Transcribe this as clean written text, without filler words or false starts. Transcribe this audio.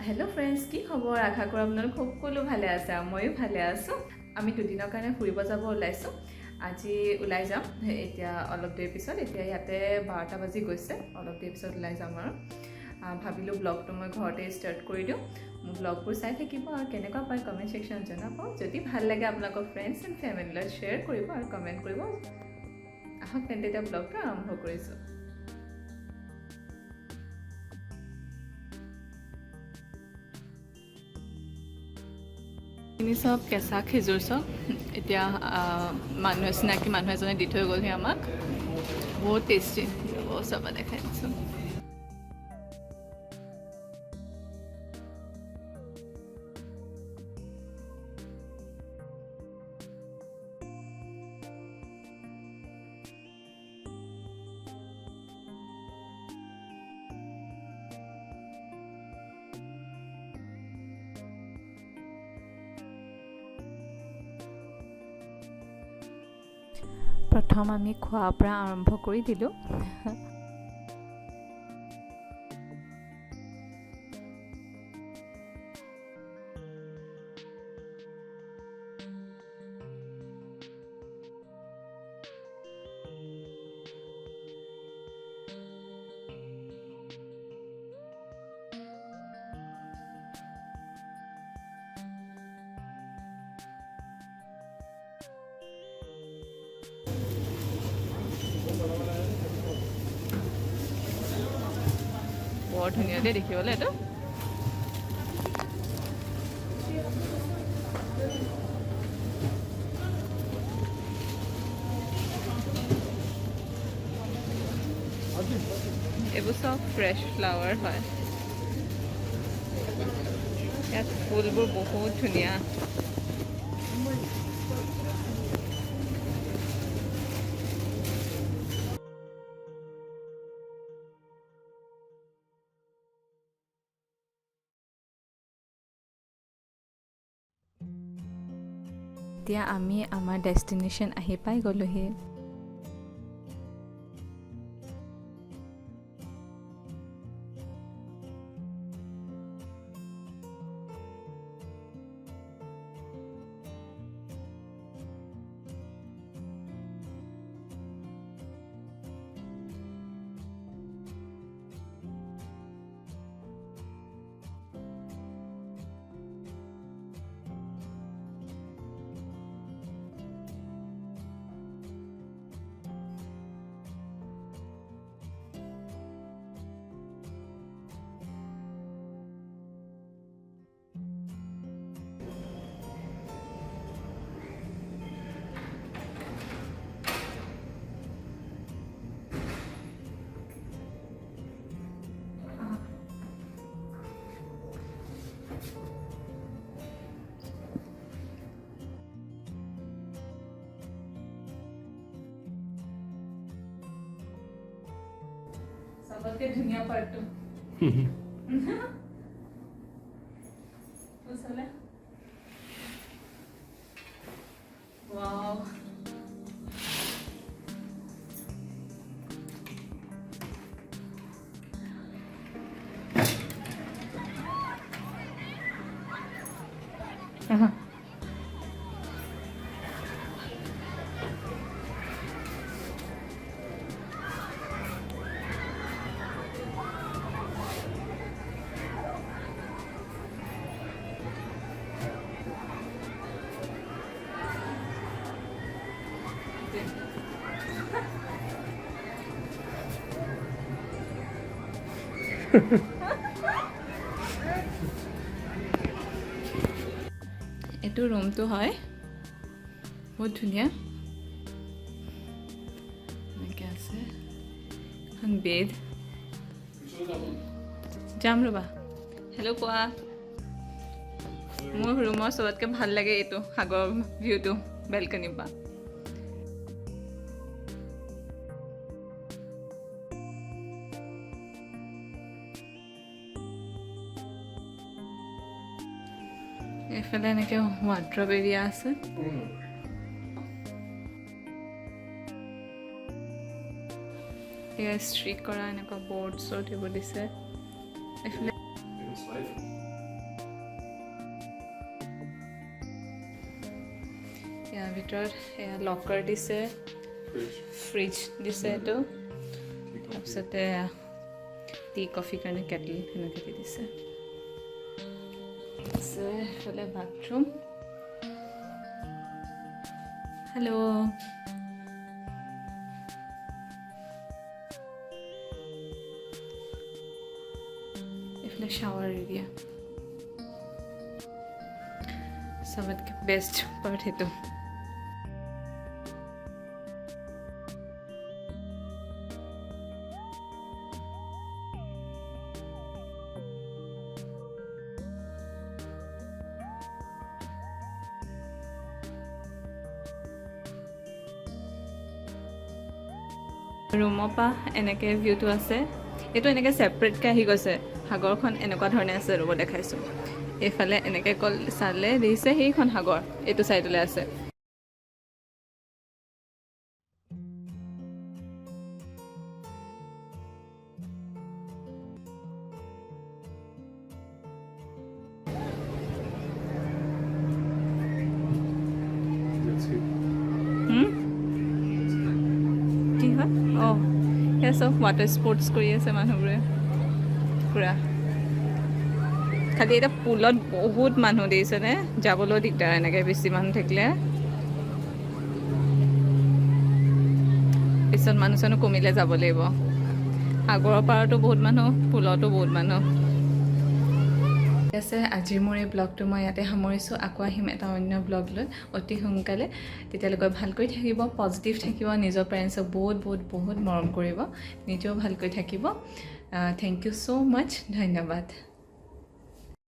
Hello friends की खबर आशा करो আপোনালোক সকলো ভালে আছে আৰু ময়ো ভালে আছো আমি দুদিনৰ কাৰণে ফুৰিব যাব ওলাইছো আজি ওলাই যাম এতিয়া অলপ দেৰি পিছত এতিয়া ইয়াতে 12টা বাজি গৈছে অলপ দেৰি পিছত ওলাই যাম আৰু ভাবিলো ব্লগটো মই ঘৰতে ষ্টাৰ্ট কৰি দিও মোৰ ব্লগবোৰ চাই থাকিব আৰু কেনেকুৱা পায় কমেন্ট সেকশনত জনাব যদি ভাল লাগে আপোনালোকৰ ফ্ৰেন্ডছ এণ্ড ফেমিলিৰ লগত শ্বেয়াৰ কৰিব আৰু কমেন্ট কৰিব আহক তেন্তে এতিয়া ব্লগটো আৰম্ভ কৰিছো ini sab kesa khejur sab etia manhu sinaki manhu ejone di thoi gol hi amak bahut tasty o sab dekhaiছো प्रथम आमी खोआ পৰা আৰম্ভ কৰি দিলো बहुत धुनिया दे देखिबले एतो एबो सब फ्रेश फ्लावर है यात फुलबो बहुत धुनिया এতিয়া আমি আমাৰ ডেষ্টিনেশ্যন আহি পাই গলোহি सबके दुनिया पलटू उसले वाओ এটো রুমটো হয় বহুত ধুনিয়া এনেকে আছে এখন বেড যাম ৰবা হেল্ল' কোৱা মোৰ ৰুমৰ সবতকে ভাল লাগে এটো সাগৰ ভিউটো বেলকনি পা এফালে এনেকে ওয়াৰ্ড্ৰব এৰিয়া আছে এয়া স্ট্ৰিক কৰা এনেকা বোৰ্ড সট এবোৰ দিছে এফালে ইয়াৰ ভিতৰত এয়া লকাৰ দিছে, ফ্ৰিজ দিছে এইটো, তাৰপিছতে টি কফিৰ কাৰণে কেটল সেনেকৈ দি দিছে। আছে এইফালে বাথৰুম। হেল্ল', এইফালে শাৱাৰ এৰিয়া। চবতকৈ বেষ্ট পাৰ্ট সেইটো। ৰুমৰ পৰা এনেকৈ ভিউটো আছে। এইটো এনেকৈ ছেপাৰেটকৈ আহি গৈছে, সাগৰখন এনেকুৱা ধৰণে আছে, ৰ'ব দেখাইছোঁ। এইফালে এনেকৈ কল চালে দেখিছে সেইখন সাগৰ এইটো ছাইডলৈ আছে। কি হয়? অঁ, সেয়া চব ৱাটাৰ স্পৰ্টছ কৰি আছে মানুহবোৰে পূৰা। খালি এতিয়া পুলত বহুত মানুহ দেখিছেনে, যাবলৈও দিগদাৰ এনেকৈ বেছি মানুহ থাকিলে। পিছত মানুহ চানুহ কমিলে যাব লাগিব। সাগৰৰ পাৰতো বহুত মানুহ, পুলতো বহুত মানুহ আছে। আজিৰ মোৰ এই ব্লগটো মই ইয়াতে সামৰিছোঁ। আকৌ আহিম এটা অন্য ব্লগ লৈ অতি সোনকালে। তেতিয়ালৈকে ভালকৈ থাকিব, পজিটিভ থাকিব, নিজৰ পেৰেণ্টছক বহুত বহুত বহুত মৰম কৰিব, নিজেও ভালকৈ থাকিব। থেংক ইউ ছ' মাছ, ধন্যবাদ।